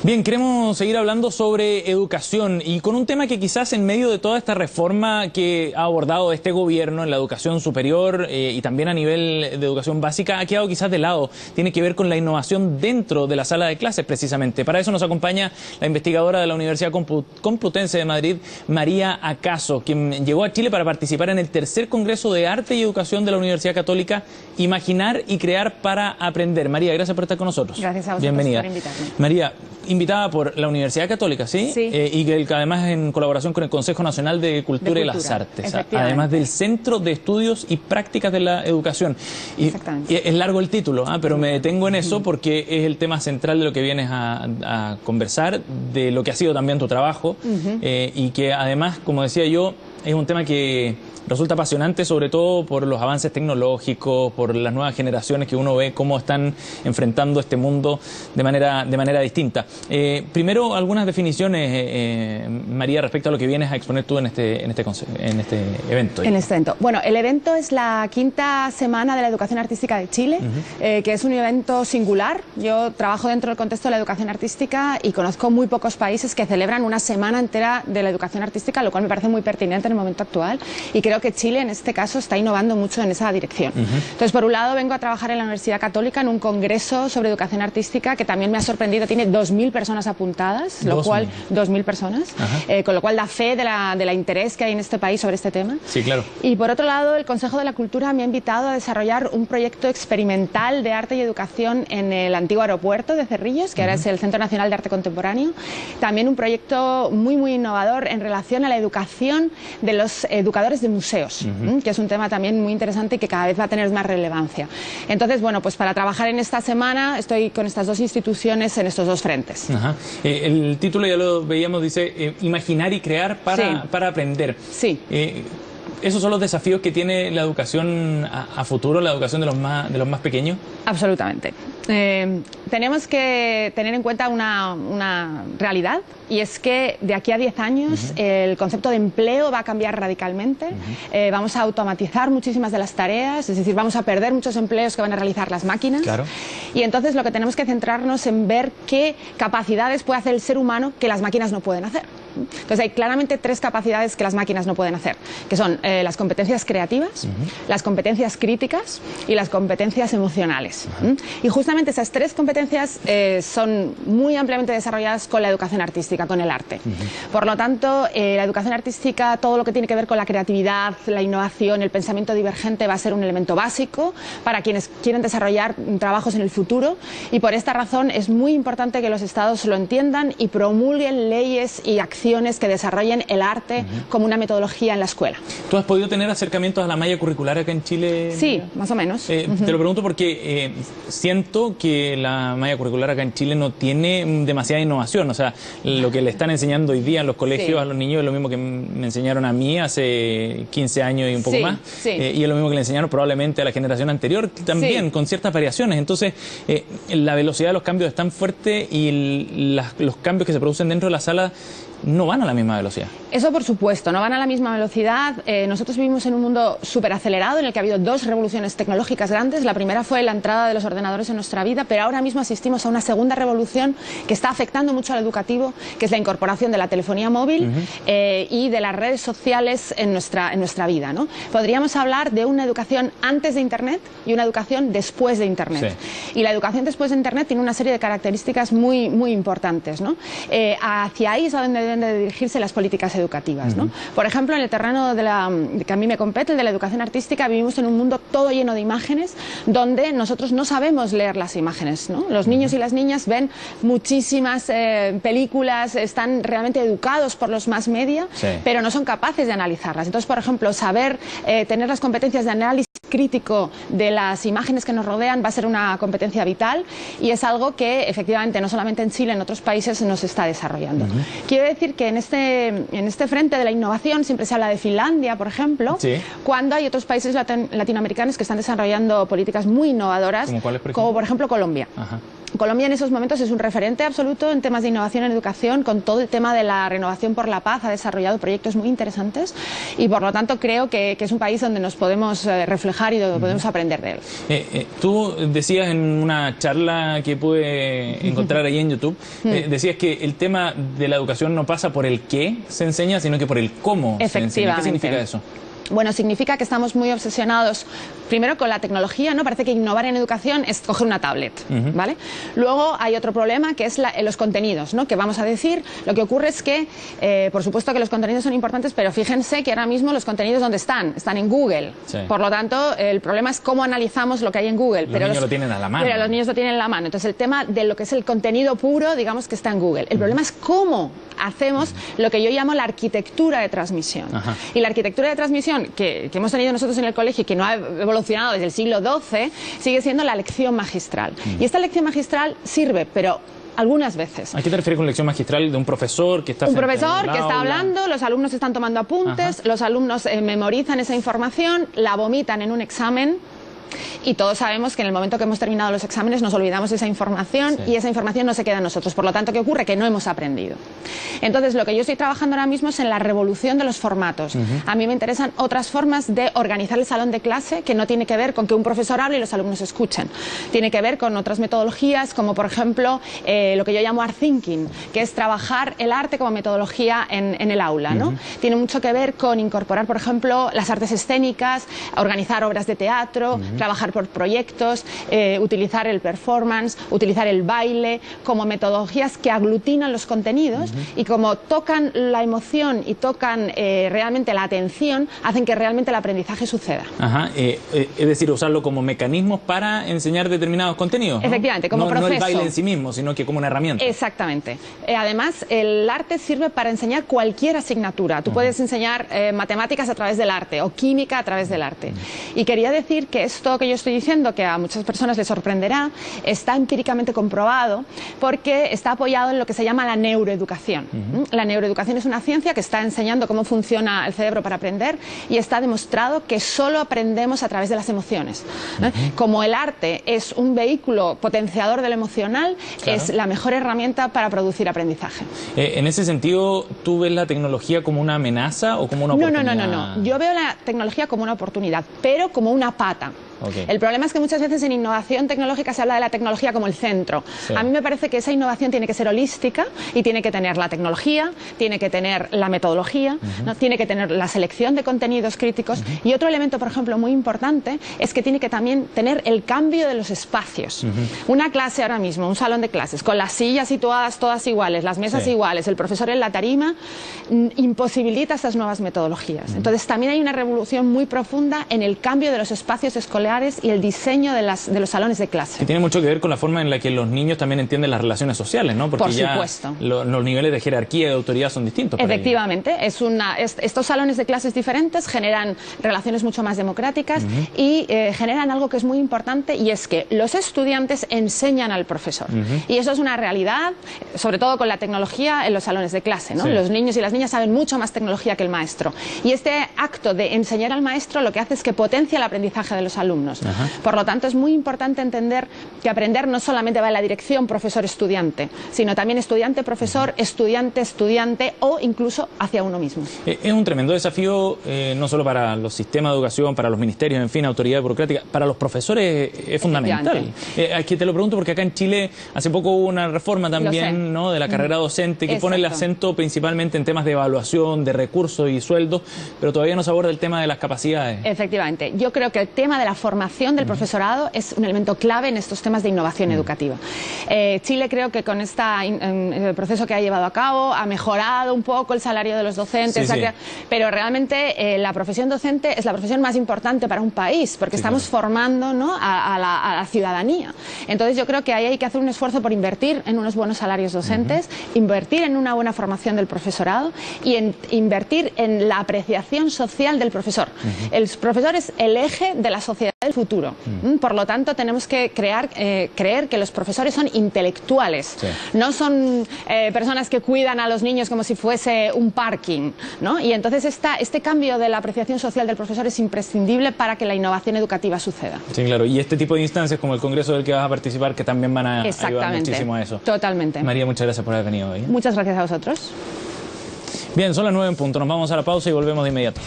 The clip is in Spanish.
Bien, queremos seguir hablando sobre educación y con un tema que quizás en medio de toda esta reforma que ha abordado este gobierno en la educación superior y también a nivel de educación básica ha quedado quizás de lado. Tiene que ver con la innovación dentro de la sala de clases precisamente. Para eso nos acompaña la investigadora de la Universidad Complutense de Madrid, María Acaso, quien llegó a Chile para participar en el tercer Congreso de Arte y Educación de la Universidad Católica, Imaginar y Crear para Aprender. María, gracias por estar con nosotros. Gracias a vosotros. Bienvenida. Por invitarme. María, invitada por la Universidad Católica, ¿sí? Sí. Y que además en colaboración con el Consejo Nacional de Cultura y las Artes, además del Centro de Estudios y Prácticas de la Educación. Y es largo el título, pero me detengo en eso porque es el tema central de lo que vienes a conversar, de lo que ha sido también tu trabajo, y que además, como decía yo, es un tema que resulta apasionante, sobre todo por los avances tecnológicos, por las nuevas generaciones que uno ve cómo están enfrentando este mundo de manera distinta. Primero, algunas definiciones, María, respecto a lo que vienes a exponer tú en este evento. En este evento. Bueno, el evento es la quinta semana de la educación artística de Chile, que es un evento singular. Yo trabajo dentro del contexto de la educación artística y conozco muy pocos países que celebran una semana entera de la educación artística, lo cual me parece muy pertinente en el momento actual, y creo que Chile en este caso está innovando mucho en esa dirección. Entonces, por un lado, vengo a trabajar en la Universidad Católica en un congreso sobre educación artística que también me ha sorprendido. Tiene 2.000 personas apuntadas, lo cual 2.000 personas, con lo cual da fe de la interés que hay en este país sobre este tema. Sí, claro. Y por otro lado, el Consejo de la Cultura me ha invitado a desarrollar un proyecto experimental de arte y educación en el antiguo aeropuerto de Cerrillos, que ahora es el Centro Nacional de Arte Contemporáneo. También un proyecto muy innovador en relación a la educación de los educadores de museos, que es un tema también muy interesante y que cada vez va a tener más relevancia. Entonces, bueno, pues para trabajar en esta semana estoy con estas dos instituciones en estos dos frentes. El título, ya lo veíamos, dice Imaginar y Crear para Aprender. Sí. ¿Esos son los desafíos que tiene la educación a futuro, la educación de los más pequeños? Absolutamente. Tenemos que tener en cuenta una realidad, y es que de aquí a 10 años el concepto de empleo va a cambiar radicalmente. Vamos a automatizar muchísimas de las tareas, es decir, vamos a perder muchos empleos que van a realizar las máquinas. Claro. Y entonces lo que tenemos que centrarnos en ver qué capacidades puede hacer el ser humano que las máquinas no pueden hacer. Entonces hay claramente 3 capacidades que las máquinas no pueden hacer, que son las competencias creativas, las competencias críticas y las competencias emocionales. Y justamente esas 3 competencias son muy ampliamente desarrolladas con la educación artística, con el arte. Por lo tanto, la educación artística, todo lo que tiene que ver con la creatividad, la innovación, el pensamiento divergente, va a ser un elemento básico para quienes quieren desarrollar trabajos en el futuro, y por esta razón es muy importante que los Estados lo entiendan y promulguen leyes y acciones que desarrollen el arte como una metodología en la escuela. ¿Tú has podido tener acercamientos a la malla curricular acá en Chile? Sí, más o menos. Te lo pregunto porque siento que la malla curricular acá en Chile no tiene demasiada innovación. O sea, lo que le están enseñando hoy día en los colegios a los niños es lo mismo que me enseñaron a mí hace 15 años y un poco más. Y es lo mismo que le enseñaron probablemente a la generación anterior también, con ciertas variaciones. Entonces, la velocidad de los cambios es tan fuerte y los cambios que se producen dentro de la sala no van a la misma velocidad. Eso por supuesto, no van a la misma velocidad. Nosotros vivimos en un mundo súper acelerado en el que ha habido 2 revoluciones tecnológicas grandes. La primera fue la entrada de los ordenadores en nuestra vida, pero ahora mismo asistimos a una segunda revolución que está afectando mucho al educativo, que es la incorporación de la telefonía móvil y de las redes sociales en nuestra vida, ¿no? Podríamos hablar de una educación antes de Internet y una educación después de Internet. Y la educación después de Internet tiene una serie de características muy importantes, ¿no? Hacia ahí es a donde deben de dirigirse las políticas educativas, ¿no? Por ejemplo, en el terreno que a mí me compete, el de la educación artística, vivimos en un mundo todo lleno de imágenes donde nosotros no sabemos leer las imágenes, ¿no? Los niños y las niñas ven muchísimas películas, están realmente educados por los mass media, pero no son capaces de analizarlas. Entonces, por ejemplo, saber tener las competencias de análisis crítico de las imágenes que nos rodean va a ser una competencia vital, y es algo que efectivamente no solamente en Chile, en otros países nos está desarrollando. Quiero decir que en este frente de la innovación siempre se habla de Finlandia, por ejemplo, cuando hay otros países latinoamericanos que están desarrollando políticas muy innovadoras, como por ejemplo Colombia. Colombia en esos momentos es un referente absoluto en temas de innovación en educación, con todo el tema de la renovación por la paz, ha desarrollado proyectos muy interesantes y por lo tanto creo que es un país donde nos podemos reflejar y donde podemos aprender de él. Tú decías en una charla que pude encontrar ahí en YouTube, decías que el tema de la educación no pasa por el qué se enseña, sino que por el cómo se enseña. ¿Qué significa eso? Bueno, significa que estamos muy obsesionados, primero con la tecnología, ¿no? Parece que innovar en educación es coger una tablet, ¿vale? Luego hay otro problema que es los contenidos, ¿no? Que vamos a decir, lo que ocurre es que, por supuesto que los contenidos son importantes, pero fíjense que ahora mismo los contenidos ¿dónde están? Están en Google. Sí. Por lo tanto, el problema es cómo analizamos lo que hay en Google. Los niños lo tienen a la mano. Pero los niños lo tienen en la mano. Entonces el tema de lo que es el contenido puro, digamos que está en Google. El problema es cómo hacemos lo que yo llamo la arquitectura de transmisión. Y la arquitectura de transmisión que hemos tenido nosotros en el colegio y que no ha evolucionado desde el siglo XII, sigue siendo la lección magistral. Y esta lección magistral sirve, pero algunas veces. ¿A qué te refieres con lección magistral de un profesor que está Un profesor que está hablando, los alumnos están tomando apuntes, los alumnos memorizan esa información, la vomitan en un examen. Y todos sabemos que en el momento que hemos terminado los exámenes nos olvidamos de esa información y esa información no se queda en nosotros. Por lo tanto, ¿qué ocurre? Que no hemos aprendido. Entonces, lo que yo estoy trabajando ahora mismo es en la revolución de los formatos. A mí me interesan otras formas de organizar el salón de clase que no tiene que ver con que un profesor hable y los alumnos escuchen. Tiene que ver con otras metodologías como, por ejemplo, lo que yo llamo art thinking, que es trabajar el arte como metodología en el aula, ¿no? Tiene mucho que ver con incorporar, por ejemplo, las artes escénicas, organizar obras de teatro, trabajar por proyectos, utilizar el performance, utilizar el baile como metodologías que aglutinan los contenidos y como tocan la emoción y tocan realmente la atención, hacen que realmente el aprendizaje suceda. Es decir, usarlo como mecanismos para enseñar determinados contenidos, ¿no? Efectivamente, como proceso. No el baile en sí mismo, sino que como una herramienta. Exactamente. Además, el arte sirve para enseñar cualquier asignatura. Tú puedes enseñar matemáticas a través del arte o química a través del arte. Y quería decir que esto que yo estoy diciendo, que a muchas personas les sorprenderá, está empíricamente comprobado porque está apoyado en lo que se llama la neuroeducación. La neuroeducación es una ciencia que está enseñando cómo funciona el cerebro para aprender y está demostrado que solo aprendemos a través de las emociones. Como el arte es un vehículo potenciador de lo emocional, es la mejor herramienta para producir aprendizaje. En ese sentido, ¿tú ves la tecnología como una amenaza o como una oportunidad? No. Yo veo la tecnología como una oportunidad, pero como una pata. El problema es que muchas veces en innovación tecnológica se habla de la tecnología como el centro. A mí me parece que esa innovación tiene que ser holística y tiene que tener la tecnología, tiene que tener la metodología, ¿no? Tiene que tener la selección de contenidos críticos y otro elemento, por ejemplo, muy importante es que tiene que también tener el cambio de los espacios. Una clase ahora mismo, un salón de clases, con las sillas situadas todas iguales, las mesas iguales, el profesor en la tarima, imposibilita estas nuevas metodologías. Entonces también hay una revolución muy profunda en el cambio de los espacios escolares y el diseño de los salones de clase. Que tiene mucho que ver con la forma en la que los niños también entienden las relaciones sociales, ¿no? Porque por supuesto. Los niveles de jerarquía y de autoridad son distintos. Efectivamente, estos salones de clases diferentes generan relaciones mucho más democráticas y generan algo que es muy importante y es que los estudiantes enseñan al profesor. Y eso es una realidad, sobre todo con la tecnología en los salones de clase, ¿no? Los niños y las niñas saben mucho más tecnología que el maestro. Y este acto de enseñar al maestro lo que hace es que potencia el aprendizaje de los alumnos. Por lo tanto, es muy importante entender que aprender no solamente va en la dirección profesor-estudiante, sino también estudiante-profesor, estudiante-estudiante o incluso hacia uno mismo. Es un tremendo desafío, no solo para los sistemas de educación, para los ministerios, en fin, autoridad burocrática, para los profesores es fundamental. Aquí te lo pregunto porque acá en Chile hace poco hubo una reforma también, ¿no?, de la carrera docente que pone el acento principalmente en temas de evaluación, de recursos y sueldos, pero todavía no se aborda el tema de las capacidades. Efectivamente. Yo creo que el tema de la formación del profesorado es un elemento clave en estos temas de innovación educativa. Chile creo que con el proceso que ha llevado a cabo ha mejorado un poco el salario de los docentes, pero realmente la profesión docente es la profesión más importante para un país porque estamos formando, ¿no?, a la ciudadanía. Entonces yo creo que ahí hay que hacer un esfuerzo por invertir en unos buenos salarios docentes, invertir en una buena formación del profesorado y invertir en la apreciación social del profesor. El profesor es el eje de la sociedad. del futuro. Por lo tanto, tenemos que creer que los profesores son intelectuales, no son personas que cuidan a los niños como si fuese un parking, ¿no? Y entonces este cambio de la apreciación social del profesor es imprescindible para que la innovación educativa suceda. Sí, claro. Y este tipo de instancias como el congreso del que vas a participar, que también van a ayudar muchísimo a eso. Totalmente. María, muchas gracias por haber venido hoy. Muchas gracias a vosotros. Bien, son las 9 en punto. Nos vamos a la pausa y volvemos de inmediato.